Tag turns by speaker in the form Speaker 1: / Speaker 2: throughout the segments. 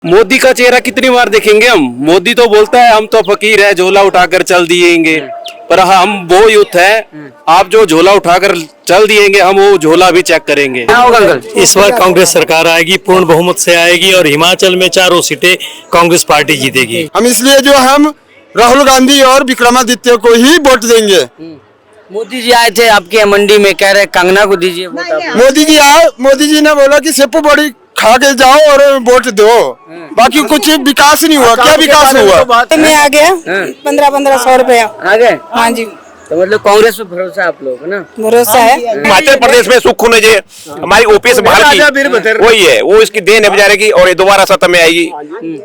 Speaker 1: मोदी का चेहरा कितनी बार देखेंगे हम। मोदी तो बोलता है हम तो फकीर है, झोला उठाकर चल दिएंगे, पर हम वो यूथ है, आप जो झोला उठाकर चल दिएंगे हम वो झोला भी चेक करेंगे।
Speaker 2: क्या होगा अंकल?
Speaker 3: इस बार कांग्रेस सरकार आएगी, पूर्ण बहुमत से आएगी और हिमाचल में 4 सीटें कांग्रेस पार्टी जीतेगी।
Speaker 4: हम इसलिए जो हम राहुल गांधी और विक्रमादित्य को ही वोट देंगे।
Speaker 2: मोदी जी आए थे आपके मंडी में, कह रहे कंगना को दीजिए वोट आप।
Speaker 4: मोदी जी ने बोला कि सेपू बड़ी खा के जाओ और वोट दो, बाकी कुछ विकास नहीं हुआ। क्या विकास हुआ?
Speaker 5: में आ गया 1500 रुपया
Speaker 2: आ गए।
Speaker 5: हाँ जी,
Speaker 2: तो मतलब कांग्रेस पे भरोसा आप लोग ना?
Speaker 5: भरोसा है।
Speaker 6: हिमाचल प्रदेश में सुख होने जे हमारी ओपीएस बाहर की वही है, वो इसकी देन है बेचारे की, और ये दोबारा सत्ता में आएगी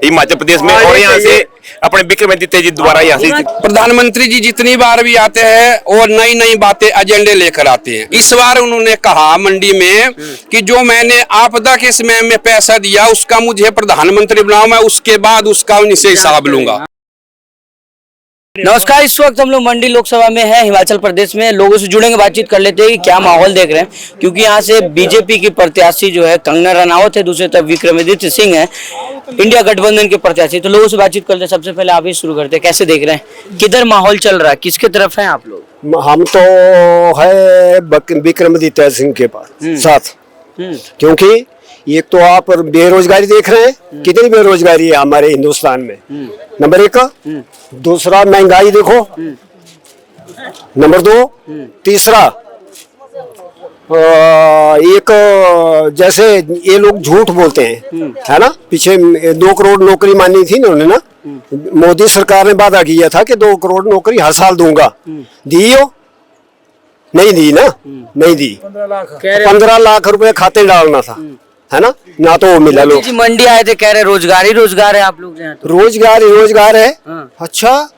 Speaker 6: हिमाचल प्रदेश में, और यहाँ से अपने विक्रमादित्य जी दोबारा यहाँ से।
Speaker 7: प्रधानमंत्री जी जितनी बार भी आते हैं और नई नई बातें एजेंडे लेकर आते हैं। इस बार उन्होंने कहा मंडी में कि जो मैंने आपदा के समय में पैसा दिया उसका मुझे प्रधानमंत्री बनाओ, मैं उसके बाद उसका उनसे हिसाब लूंगा।
Speaker 2: नमस्कार, इस वक्त हम लोग मंडी लोकसभा में है, हिमाचल प्रदेश में। लोगों से जुड़ेंगे, बातचीत कर लेते हैं कि क्या माहौल देख रहे हैं, क्योंकि यहाँ से बीजेपी की प्रत्याशी जो है कंगना रनावत है, दूसरी तरफ विक्रमादित्य सिंह है, इंडिया गठबंधन के प्रत्याशी। तो लोगों से बातचीत करते हैं। सबसे पहले आप ही शुरू करते हैं, कैसे देख रहे हैं, किधर माहौल चल रहा है, किसके तरफ है आप लोग?
Speaker 8: हम तो है विक्रमादित्य सिंह के पास साथ, क्योंकि एक तो आप बेरोजगारी देख रहे हैं, कितनी बेरोजगारी है हमारे हिंदुस्तान में, नंबर 1। दूसरा महंगाई देखो, नंबर 2। तीसरा एक जैसे ये लोग झूठ बोलते हैं, है ना। पीछे 2 करोड़ नौकरी मानी थी इन्होंने ना, मोदी सरकार ने वादा किया था कि 2 करोड़ नौकरी हर साल दूंगा। दी हो? नहीं दी ना, नहीं दी। 15 लाख रुपए खाते डालना था, है ना तो वो मिला। लोग
Speaker 2: जी मंडी आए थे, कह रहे रोजगार ही रोजगार है आप लोग यहाँ तो।
Speaker 8: रोजगार है। अच्छा,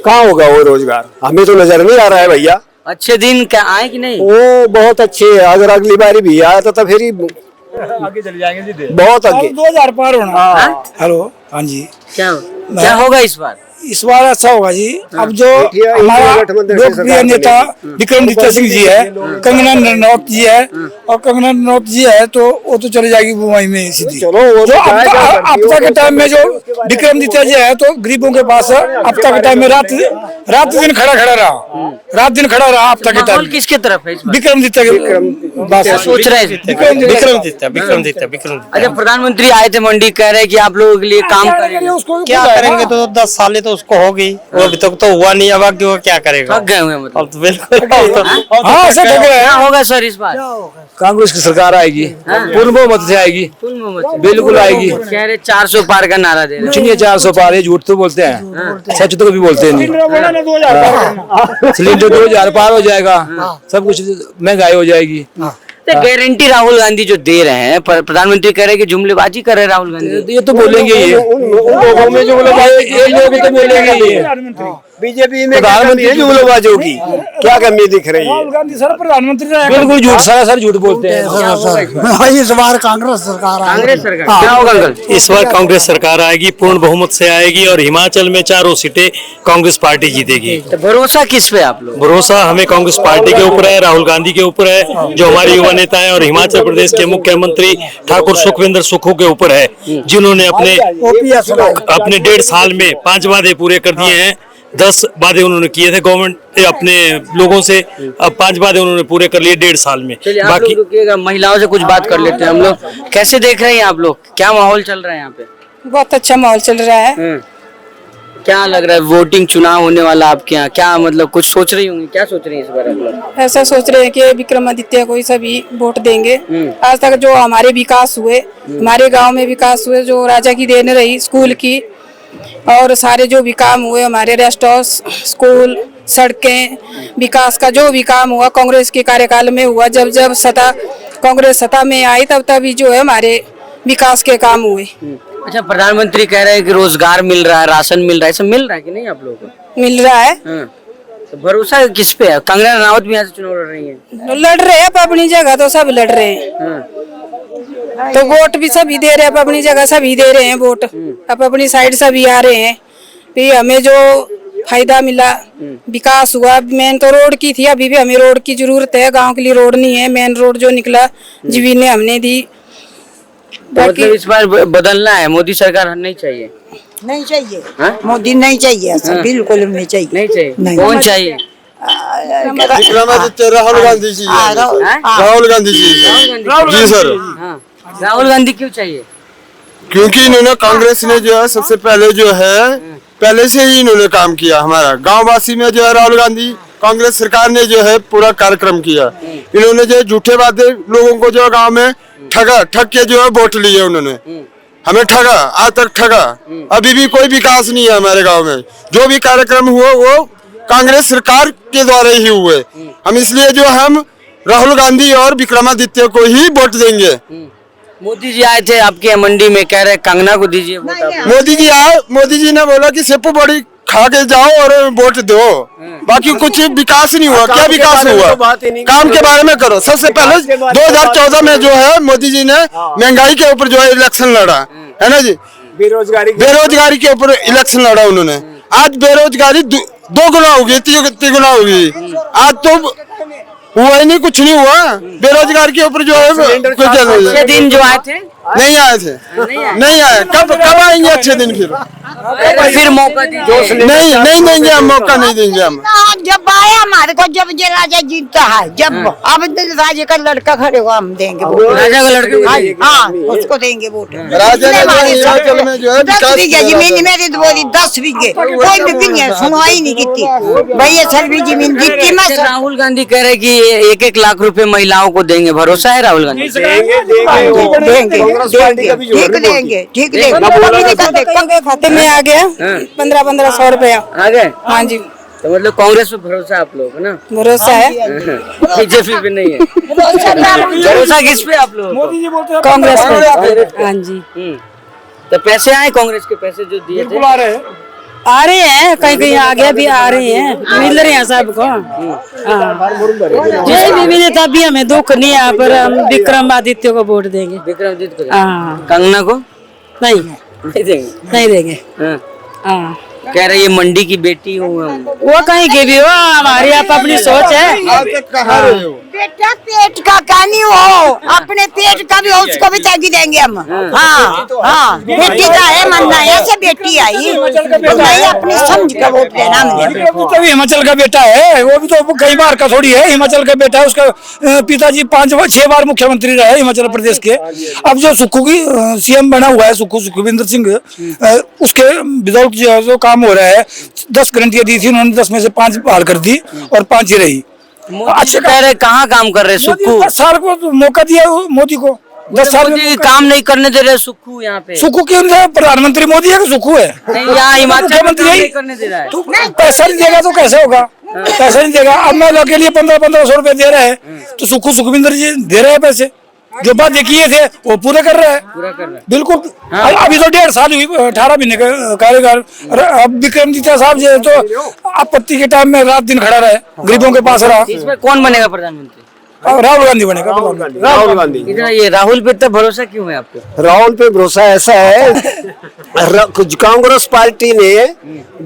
Speaker 8: कहाँ होगा वो रोजगार? हमें तो नजर नहीं आ रहा है भैया।
Speaker 2: अच्छे दिन क्या आए कि नहीं?
Speaker 8: वो बहुत अच्छे, अगर अगली बारी भी आया तो फिर ही
Speaker 3: आगे चले जाएंगे जी,
Speaker 8: बहुत आगे।
Speaker 9: 2000 पार होना। हेलो, हाँ जी,
Speaker 2: क्या होगा इस बार?
Speaker 9: इस बार अच्छा होगा जी। अब जो हमारा लोकप्रिय नेता विक्रमादित्य सिंह जी है, कंगना रनावत जी है, और कंगना रनावत जी है तो वो तो चले जाएगी मुंबई में सीधी।
Speaker 8: चलो वो
Speaker 9: जो आपदा के टाइम में जो विक्रमादित्य जी है तो गरीबों के पास आपदा के टाइम में रात दिन खड़ा रहा, रात दिन खड़ा रहा आपदा के टाइम।
Speaker 2: किसके तरफ है?
Speaker 9: विक्रमादित्य के पास
Speaker 2: सोच रहे हैं
Speaker 3: विक्रमादित्य।
Speaker 2: अच्छा, प्रधानमंत्री आए थे मंडी, कह रहे हैं कि आप लोगों के लिए काम करेंगे।
Speaker 3: क्या करेंगे? तो 10 साल तो उसको होगी, वो अभी तक तो हुआ नहीं, अब आगे वो क्या करेगा?
Speaker 2: थक गए हुए मतलब।
Speaker 3: अब तो बिल्कुल
Speaker 9: हाँ सर,
Speaker 2: क्या होगा सर इस बार?
Speaker 4: कांग्रेस की सरकार आएगी, पूर्ण बहुमत से आएगी, बिल्कुल आएगी।
Speaker 2: कह रहे 400 पार का नारा दे रहे हैं।
Speaker 4: 400 पार है, झूठ तो बोलते हैं, सच तो कभी बोलते नहीं। सिलेंडर 2000 पार हो जाएगा, सब कुछ महंगाई हो जाएगी।
Speaker 2: गारंटी राहुल गांधी जो दे रहे हैं, प्रधानमंत्री कह रहे हैं कि जुमलेबाजी कर रहे हैं राहुल गांधी।
Speaker 4: ये तो बोलेंगे, ये उन लोगों में जो लोग तो बोलेंगे, ये बीजेपी में प्रधानमंत्री जुमलेबाजों की क्या कमी दिख रही है?
Speaker 9: राहुल गांधी सर प्रधानमंत्री
Speaker 4: बिल्कुल झूठ, सर झूठ बोलते हैं।
Speaker 9: इस बार कांग्रेस सरकार
Speaker 2: क्या होगा अंकल?
Speaker 3: इस बार कांग्रेस सरकार आएगी, पूर्ण बहुमत से आएगी और हिमाचल में 4 सीटें कांग्रेस पार्टी जीतेगी।
Speaker 2: तो भरोसा किस पे आप लोग?
Speaker 3: भरोसा हमें कांग्रेस पार्टी के ऊपर है, राहुल गांधी के ऊपर है, जो हमारे युवा नेता है, और हिमाचल प्रदेश के मुख्यमंत्री ठाकुर सुखविंदर सुक्खू के ऊपर है, जिन्होंने अपने 1.5 साल में 5 वादे पूरे कर दिए हैं। 10 वादे उन्होंने किए थे गवर्नमेंट अपने लोगों से, अब 5 वादे उन्होंने पूरे कर लिए 1.5 साल में।
Speaker 2: बाकी महिलाओं से कुछ बात कर लेते हैं हम लोग। कैसे देख रहे हैं आप लोग, क्या माहौल चल रहा है यहाँ पे?
Speaker 5: बहुत अच्छा माहौल चल रहा है।
Speaker 2: क्या लग रहा है, वोटिंग चुनाव होने वाला आपके यहाँ, क्या मतलब कुछ सोच रही होंगी? क्या सोच रही है इस बार आप लोग?
Speaker 5: ऐसा सोच रहे हैं कि विक्रमादित्य को ही सभी वोट देंगे। आज तक जो हमारे विकास हुए, हमारे गांव में विकास हुए, जो राजा की देन रही, स्कूल की और सारे जो भी काम हुए हमारे, रेस्ट हाउस, स्कूल, सड़कें, विकास का जो भी काम हुआ कांग्रेस के कार्यकाल में हुआ। जब जब कांग्रेस सत्ता में आई तब तभी जो है हमारे विकास के काम हुए।
Speaker 2: अच्छा, प्रधानमंत्री कह रहे हैं कि रोजगार मिल रहा है, राशन मिल रहा है, सब मिल रहा है कि नहीं आप लोगों को?
Speaker 5: मिल रहा है।
Speaker 2: तो भरोसा किस पे है? कंगना रनावत भी यहाँ से चुनाव लड़ रही है।
Speaker 5: लड़ रहे हैं अपनी जगह, तो सब लड़ रहे हैं, तो वोट भी सभी दे रहे हैं अपनी जगह, सभी दे रहे हैं वोट, अब अपनी साइड सभी आ रहे हैं। फिर हमें जो फायदा मिला, विकास हुआ, मेन तो रोड की थी, अभी भी हमें रोड की जरूरत है, गांव के लिए रोड नहीं है। मेन रोड जो निकला जीवी ने हमने दी,
Speaker 2: तो मतलब इस बार बदलना है, मोदी सरकार नहीं चाहिए।
Speaker 10: नहीं चाहिए
Speaker 2: हाँ?
Speaker 10: मोदी नहीं चाहिए ऐसा,
Speaker 2: हाँ।
Speaker 10: बिल्कुल नहीं चाहिए।
Speaker 2: नहीं चाहिए।
Speaker 10: नहीं।
Speaker 2: कौन चाहिए?
Speaker 4: विक्रमादित्य राहुल गांधी जी
Speaker 10: हाँ,
Speaker 4: राहुल गांधी जी जी सर।
Speaker 2: हाँ, राहुल गांधी क्यों चाहिए?
Speaker 4: क्योंकि इन्होंने कांग्रेस ने जो है सबसे पहले जो है पहले से ही इन्होंने काम किया। हमारा गांव वासी में जो है राहुल गांधी कांग्रेस सरकार ने जो है पूरा कार्यक्रम किया। इन्होंने जो झूठे वादे लोगों को जो गांव में ठग के जो है वोट लिए उन्होंने, हमें ठगा, आज तक ठगा। अभी भी कोई विकास नहीं है हमारे गांव में। जो भी कार्यक्रम हुआ वो कांग्रेस सरकार के द्वारा ही हुए। हम इसलिए जो हम राहुल गांधी और विक्रमादित्य को ही वोट देंगे।
Speaker 2: मोदी जी आए थे आपके मंडी में, कह रहे कंगना को दीजिए वोट आप।
Speaker 4: मोदी जी आए, मोदी जी ने बोला कि सेपू बड़ी खा के जाओ और वोट दो, बाकी कुछ विकास नहीं हुआ। क्या विकास हुआ? काम के बारे में करो। सबसे पहले 2014 में जो है मोदी जी ने महंगाई के ऊपर जो है इलेक्शन लड़ा है ना जी, बेरोजगारी के ऊपर इलेक्शन लड़ा उन्होंने। आज बेरोजगारी 2 गुना होगी, 3 गुना होगी। आज तो हुआ ही नहीं, कुछ नहीं हुआ। बेरोजगार के ऊपर जो है
Speaker 2: अच्छे दिन जो आए थे
Speaker 4: नहीं आए थे, नहीं आए। कब आएंगे अच्छे दिन?
Speaker 2: फिर मौका दीजिए।
Speaker 4: नहीं देंगे हम, मौका नहीं देंगे हम।
Speaker 10: जब आया हमारे को, जब ये राजा जीतता है, जब अब राजा का लड़का खड़े हो हम देंगे वोट।
Speaker 2: राजा का लड़का?
Speaker 10: हाँ, उसको देंगे वोट।
Speaker 4: राजा ने हिमाचल में जो है
Speaker 10: 10 बीघे जमीन मेरी बोली, 10 बीघे कोई भी नहीं है, सुनवाई नहीं की भाई। ये सर्वी जमीन जीतती मैं।
Speaker 2: राहुल गांधी कह रहे कि 1-1 लाख रुपए महिलाओं को देंगे, भरोसा है राहुल गांधी?
Speaker 10: देंगे, ठीक देंगे। खाते में आ गया 1500 रुपया
Speaker 2: आ गए।
Speaker 10: हाँ जी।
Speaker 2: तो मतलब कांग्रेस पे भरोसा आप लोग है ना?
Speaker 10: भरोसा है।
Speaker 2: बीजेपी पे नहीं है। भरोसा किस पे आप लोग?
Speaker 10: कांग्रेस पे। हाँ जी।
Speaker 2: तो पैसे आए कांग्रेस के, पैसे जो दिए थे
Speaker 5: आ रहे हैं, कहीं कहीं आगे भी आ रहे हैं, मिल रहे हैं सबको। जय विविधता भी हमें दुख नहीं है, पर हम विक्रमादित्य को वोट देंगे।
Speaker 2: विक्रमादित्य को?
Speaker 5: हाँ।
Speaker 2: कंगना को
Speaker 5: नहीं
Speaker 2: देंगे?
Speaker 5: नहीं देंगे।
Speaker 2: हाँ।
Speaker 5: हाँ।
Speaker 2: कह रहे ये मंडी की बेटी हूँ हम।
Speaker 5: वो कहीं की भी हो, हमारी आप अपनी सोच है।
Speaker 10: बेटा पेट का नहीं हो, अपने पेट का भी हो, उसको भी ताकि देंगे हम। हाँ हाँ, बेटी का है मानना है, ऐसे बेटी आई तो नहीं, अपनी समझ का वोट देना हमने।
Speaker 9: वो तो हिमाचल का बेटा है, वो भी तो कई बार का थोड़ी है। हिमाचल का बेटा है, उसका पिताजी 5-6 बार मुख्यमंत्री रहे हिमाचल प्रदेश के। अब जो सुक्खू की सीएम बना हुआ है, सुखविंदर सिंह, उसके विदाउट जो काम हो रहा है, 10 गारंटियां दी थी उन्होंने, 10 में से 5 बहाल कर दी और 5 ही रही।
Speaker 2: अच्छा कह रहे कहाँ काम कर रहे सुक्खू?
Speaker 9: 10 साल को तो मौका दिया मोदी को, 10 साल
Speaker 2: मोदी काम नहीं करने दे रहे सुक्खू यहाँ पे।
Speaker 9: सुक्खू के प्रधानमंत्री मोदी है कि सुक्खू है?
Speaker 2: नहीं, यहाँ हिमाचल में काम नहीं करने दे रहा है।
Speaker 9: तो पैसा नहीं देगा तो कैसे होगा? पैसा नहीं देगा। अब मैं के लिए 1500 रुपए दे रहे हैं, तो सुखविंदर जी दे रहे हैं पैसे। जो बात देखिए थे वो पूरे कर रहा है,
Speaker 2: पूरा कर रहा है
Speaker 9: बिल्कुल। अभी तो 1.5 साल हुई, 18 महीने का कार्यकाल। अब विक्रमादित्य साहब जो है तो आपत्ति के टाइम में रात दिन खड़ा रहे, गरीबों के पास रहा।
Speaker 2: इसमें कौन बनेगा प्रधानमंत्री?
Speaker 8: राहुल गांधी बनेगा। राहुल गांधी।
Speaker 2: इतना ये राहुल पे इतना भरोसा क्यों है आपको?
Speaker 8: राहुल पे भरोसा ऐसा है, कांग्रेस पार्टी ने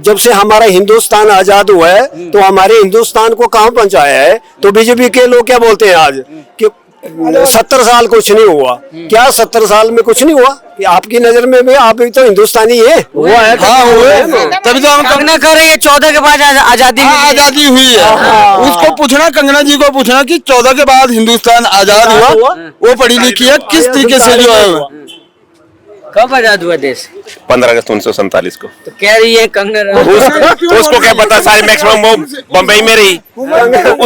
Speaker 8: जब से हमारा हिंदुस्तान आजाद हुआ है तो हमारे हिंदुस्तान को कहाँ पहुंचाया है। तो बीजेपी के लोग क्या बोलते हैं आज कि 70 साल कुछ नहीं हुआ। क्या 70 साल में कुछ नहीं हुआ? कि आपकी नजर में भी आप भी तो हिंदुस्तानी है। वो है, हाँ हुए, तभी तो हम
Speaker 2: कंगना कर रही है 14 के बाद आजादी
Speaker 4: आजादी हुई है। उसको पूछना, कंगना जी को पूछना कि 14 के बाद हिंदुस्तान आजाद हुआ, वो पढ़ी लिखी है, किस तरीके से जो है।
Speaker 2: कब आजाद हुआ देश?
Speaker 6: 15 अगस्त 1947 को।
Speaker 2: तो कह रही है कंगना।
Speaker 6: उसको क्या पता, सारे मैक्सिमम वो बम्बई में रही,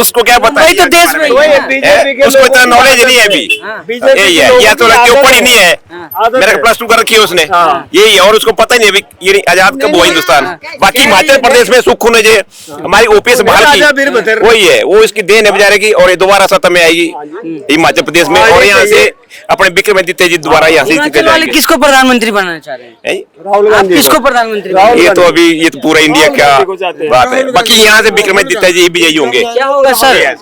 Speaker 6: उसको क्या पता?
Speaker 2: तो देश में
Speaker 6: उसको इतना नॉलेज नहीं है अभी। यही है, या तो लड़की पढ़ी नहीं है, मेरा +2 कर रखी है उसने, यही है। और उसको पता ही नहीं अभी ये आजाद कब हुआ हिंदुस्तान। बाकी हिमाचल प्रदेश में सुक्खू ने जो हमारी ओपीएस बहाल की, वही है, वो इसकी देन है बेचारे की। और ये दोबारा सत्ता में आएगी हिमाचल प्रदेश में, और यहाँ से अपने विक्रमादित्य जी दोबारा यहाँ से
Speaker 2: किसको प्रधानमंत्री बनाना चाह रहे हैं?
Speaker 8: राहुल गांधी।
Speaker 2: किसको प्रधानमंत्री?
Speaker 6: ये तो अभी ये तो पूरा इंडिया का बात है। बाकी यहाँ से विक्रमादित्य जी भी यही होंगे।
Speaker 2: क्या होगा सर?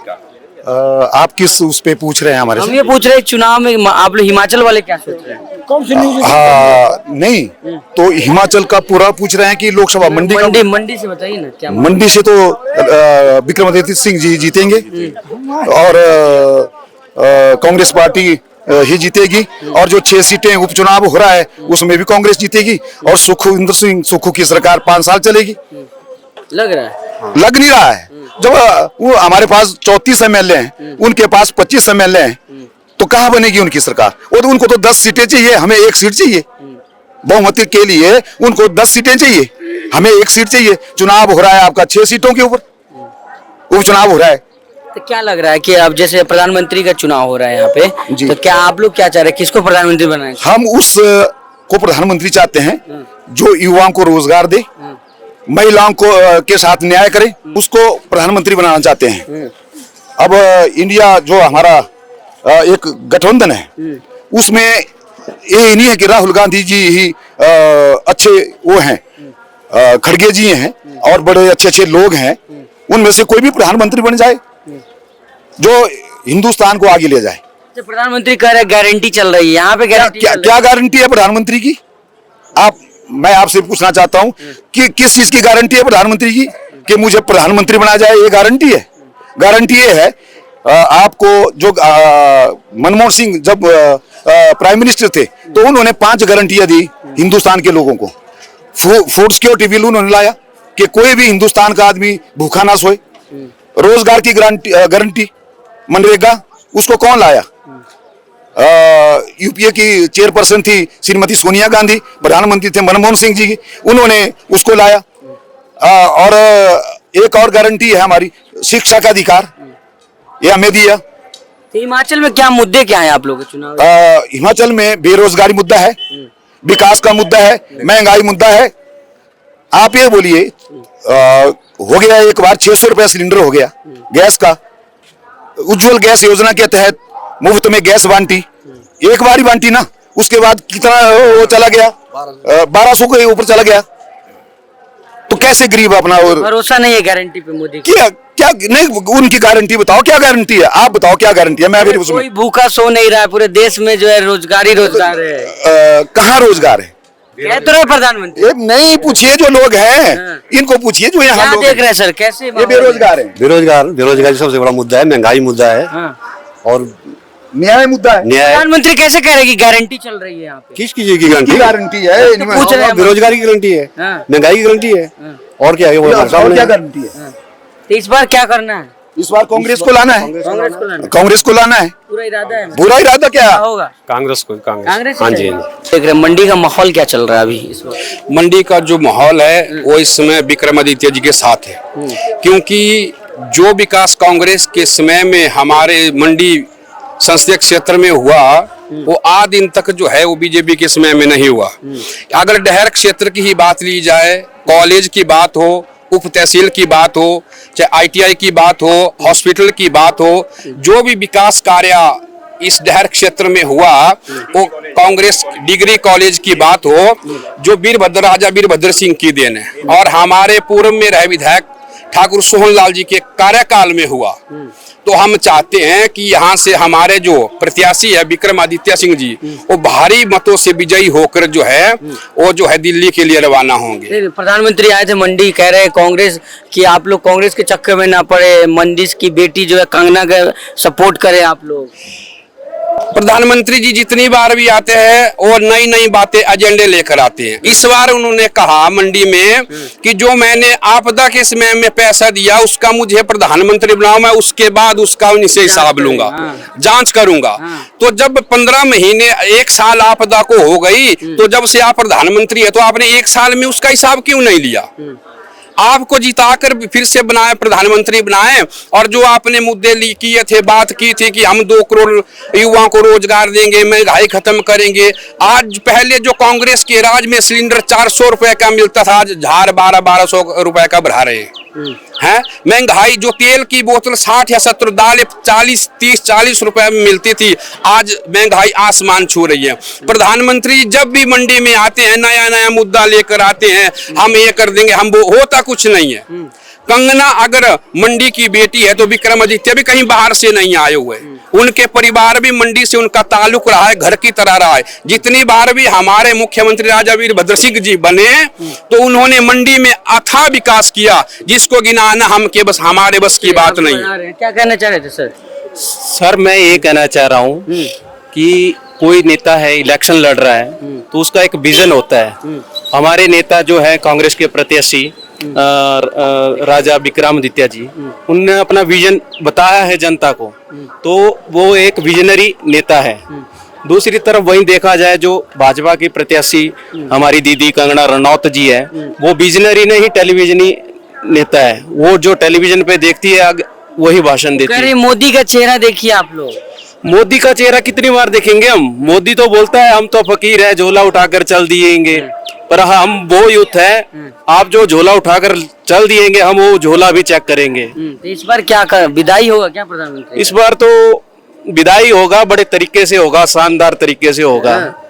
Speaker 11: आप किस उस पे पूछ रहे हैं हमारे
Speaker 2: हम ये पूछ रहे हैं चुनाव में आप लोग हिमाचल वाले क्या सोच रहे हैं?
Speaker 9: कौन सी न्यूज़?
Speaker 11: हाँ नहीं, तो हिमाचल का पूरा पूछ रहे हैं कि लोकसभा
Speaker 2: मंडी से बताइए ना क्या?
Speaker 11: मंडी से तो विक्रमादित्य सिंह जी जीतेंगे और कांग्रेस पार्टी ही जीतेगी, और जो 6 सीटें उपचुनाव हो रहा है उसमें भी कांग्रेस जीतेगी, और सुखविंदर सिंह सुक्खू की सरकार 5 साल चलेगी।
Speaker 2: लग रहा है?
Speaker 11: लग नहीं रहा है। जब वो हमारे पास 34 MLA हैं, उनके पास 25 MLA हैं, तो कहाँ बनेगी उनकी सरकार? वो तो उनको तो 10 सीटें चाहिए, हमें 1 सीट चाहिए। बहुमत के लिए उनको 10 सीटें चाहिए, हमें 1 सीट चाहिए। चुनाव हो रहा है आपका 6 सीटों के ऊपर उपचुनाव हो रहा है।
Speaker 2: तो क्या लग रहा है कि अब जैसे प्रधानमंत्री का चुनाव हो रहा है यहाँ पे,
Speaker 11: जी।
Speaker 2: तो क्या आप लोग क्या चाह रहे हैं, किसको प्रधानमंत्री बनाएं?
Speaker 11: हम उस को प्रधानमंत्री चाहते हैं जो युवाओं को रोजगार दे, महिलाओं को के साथ न्याय करे, उसको प्रधानमंत्री बनाना चाहते हैं। अब इंडिया जो हमारा एक गठबंधन है, उसमें ये नहीं है कि राहुल गांधी जी ही अच्छे वो हैं, खड़गे जी हैं और बड़े अच्छे अच्छे लोग हैं, उनमें से कोई भी प्रधानमंत्री बन जाए जो हिंदुस्तान को आगे ले जाए।
Speaker 2: तो प्रधानमंत्री कह रहे गारंटी चल रही है यहाँ पे,
Speaker 11: क्या गारंटी है प्रधानमंत्री की? मैं आपसे पूछना चाहता हूँ कि किस चीज की गारंटी है प्रधानमंत्री की कि मुझे प्रधानमंत्री बनाया जाए? ये गारंटी है? गारंटी ये है आपको जो मनमोहन सिंह जब प्राइम मिनिस्टर थे तो उन्होंने 5 गारंटियां दी हिंदुस्तान के लोगों को। फूड सिक्योरिटी बिल उन्होंने लाया कि कोई भी हिंदुस्तान का आदमी भूखा ना सोए। रोजगार की गारंटी मनरेगा, उसको कौन लाया? यूपीए की चेयरपर्सन थी श्रीमती सोनिया गांधी, प्रधानमंत्री थे मनमोहन सिंह जी, उन्होंने उसको लाया। और एक और गारंटी है हमारी शिक्षा का अधिकार, ये हमें दिया।
Speaker 2: तो हिमाचल में क्या मुद्दे क्या हैं आप लोगों के चुनाव?
Speaker 11: हिमाचल में बेरोजगारी मुद्दा है, विकास का मुद्दा है, महंगाई मुद्दा है। आप ये बोलिए, हो गया एक बार 600 रुपया सिलेंडर हो गया गैस का, उज्जवल गैस योजना के तहत मुफ्त में गैस बांटी, एक बार ही बांटी ना, उसके बाद कितना वो चला गया, 1200 के ऊपर चला गया। तो कैसे गरीब अपना और
Speaker 2: भरोसा नहीं है गारंटी पे मोदी की?
Speaker 11: क्या नहीं, उनकी गारंटी बताओ, क्या गारंटी है? आप बताओ क्या गारंटी है? मैं फिर उसमें
Speaker 2: कोई भूखा सो नहीं रहा है, पूरे देश में जो है रोजगार ही रोजगार है।
Speaker 11: कहाँ रोजगार है?
Speaker 2: कह तो रहे प्रधानमंत्री।
Speaker 11: नहीं, पूछिए जो लोग हैं, इनको पूछिए जो यहाँ
Speaker 2: क्या देख रहे हैं सर, कैसे
Speaker 11: ये बेरोजगार है?
Speaker 8: बेरोजगारी सबसे बड़ा मुद्दा है, महंगाई मुद्दा है, और
Speaker 11: न्याय मुद्दा है।
Speaker 2: प्रधानमंत्री कैसे कह रहे हैं कि गारंटी चल रही है यहाँ पे?
Speaker 8: किस चीज की गारंटी?
Speaker 11: गारंटी है,
Speaker 2: पूछ रहे हैं।
Speaker 8: बेरोजगारी की गारंटी है, महंगाई की गारंटी है, और क्या है? वो
Speaker 11: और क्या गारंटी है?
Speaker 2: तो इस बार क्या करना है?
Speaker 11: इस बार कांग्रेस को लाना है, कांग्रेस को लाना है।
Speaker 2: पूरा इरादा है?
Speaker 11: बुरा इरादा क्या
Speaker 2: होगा?
Speaker 1: कांग्रेस को,
Speaker 2: कांग्रेस।
Speaker 1: हाँ जी।
Speaker 2: देख रहे मंडी का माहौल क्या चल रहा है अभी इस वक्त?
Speaker 7: मंडी का जो माहौल है वो इस समय विक्रमादित्य जी के साथ है, क्योंकि जो विकास कांग्रेस के समय में हमारे मंडी संसदीय क्षेत्र में हुआ वो आज दिन तक जो है वो बीजेपी के समय में नहीं हुआ। अगर डहर क्षेत्र की ही बात ली जाए, कॉलेज की बात हो, उप तहसील की बात हो, चाहे आईटीआई की बात हो, हॉस्पिटल की बात हो, जो भी विकास कार्य इस डहर क्षेत्र में हुआ वो कांग्रेस डिग्री कॉलेज की बात हो, जो राजा वीरभद्र सिंह की देन है, और हमारे पूर्व में रहे विधायक ठाकुर सोहनलाल जी के कार्यकाल में हुआ। तो हम चाहते हैं कि यहाँ से हमारे जो प्रत्याशी है विक्रमादित्य सिंह जी, वो भारी मतों से विजयी होकर जो है वो जो है दिल्ली के लिए रवाना होंगे।
Speaker 2: प्रधानमंत्री आए थे मंडी, कह रहे हैं कांग्रेस कि आप लोग कांग्रेस के चक्कर में ना पड़े, मंडी की बेटी जो है कंगना का सपोर्ट करें आप लोग।
Speaker 7: प्रधानमंत्री जी जितनी बार भी आते हैं और नई नई बातें एजेंडे लेकर आते हैं। इस बार उन्होंने कहा मंडी में कि जो मैंने आपदा के समय में पैसा दिया उसका मुझे प्रधानमंत्री बनाओ, मैं उसके बाद उसका उनसे हिसाब लूंगा, जांच करूंगा। तो जब 15 महीने 1 साल आपदा को हो गई, तो जब से आप प्रधानमंत्री है तो आपने 1 साल में उसका हिसाब क्यों नहीं लिया? आपको जिताकर फिर से बनाए, प्रधानमंत्री बनाए, और जो आपने मुद्दे किए थे, बात की थी कि हम 2 करोड़ युवाओं को रोजगार देंगे, महंगाई खत्म करेंगे। आज पहले जो कांग्रेस के राज में सिलेंडर 400 रुपए का मिलता था, आज 1200 रुपए का बढ़ा रहे हैं। महंगाई, जो तेल की बोतल 60 या 70, दालें 30-40 रुपए में मिलती थी, आज महंगाई आसमान छू रही है। प्रधानमंत्री जब भी मंडी में आते हैं नया नया मुद्दा लेकर आते हैं, हम ये कर देंगे, हम वो, होता कुछ नहीं है। कंगना अगर मंडी की बेटी है तो विक्रमादित्य भी कहीं बाहर से नहीं आए हुए, उनके परिवार भी मंडी से उनका ताल्लुक रहा है, घर की तरह रहा है। जितनी बार भी हमारे मुख्यमंत्री राजा वीरभद्र सिंह जी बने तो उन्होंने मंडी में अथाह विकास किया, जिसको गिनाना हमारे बस की बात नहीं।
Speaker 2: क्या कहना चाह रहे थे सर?
Speaker 1: सर मैं ये कहना चाह रहा हूँ कि कोई नेता है इलेक्शन लड़ रहा है तो उसका एक विजन होता है। हमारे नेता जो है कांग्रेस के प्रत्याशी राजा विक्रमादित्य जी, उनने अपना विजन बताया है जनता को, तो वो एक विजनरी नेता है। दूसरी तरफ वहीं देखा जाए जो भाजपा की प्रत्याशी हमारी दीदी कंगना रनौत जी है, वो विजनरी नहीं टेलीविजनी नेता है। वो जो टेलीविजन पे देखती है वही भाषण देती है।
Speaker 2: मोदी का चेहरा देखिए आप लोग,
Speaker 1: मोदी का चेहरा कितनी बार देखेंगे हम? मोदी तो बोलता है हम तो फकीर है, झोला उठाकर चल दिएंगे, पर हम वो यूथ है, आप जो झोला उठाकर चल दिएंगे हम वो झोला भी चेक करेंगे।
Speaker 2: तो इस बार क्या विदाई होगा क्या प्रधानमंत्री?
Speaker 1: इस बार तो विदाई होगा, बड़े तरीके से होगा, शानदार तरीके से होगा।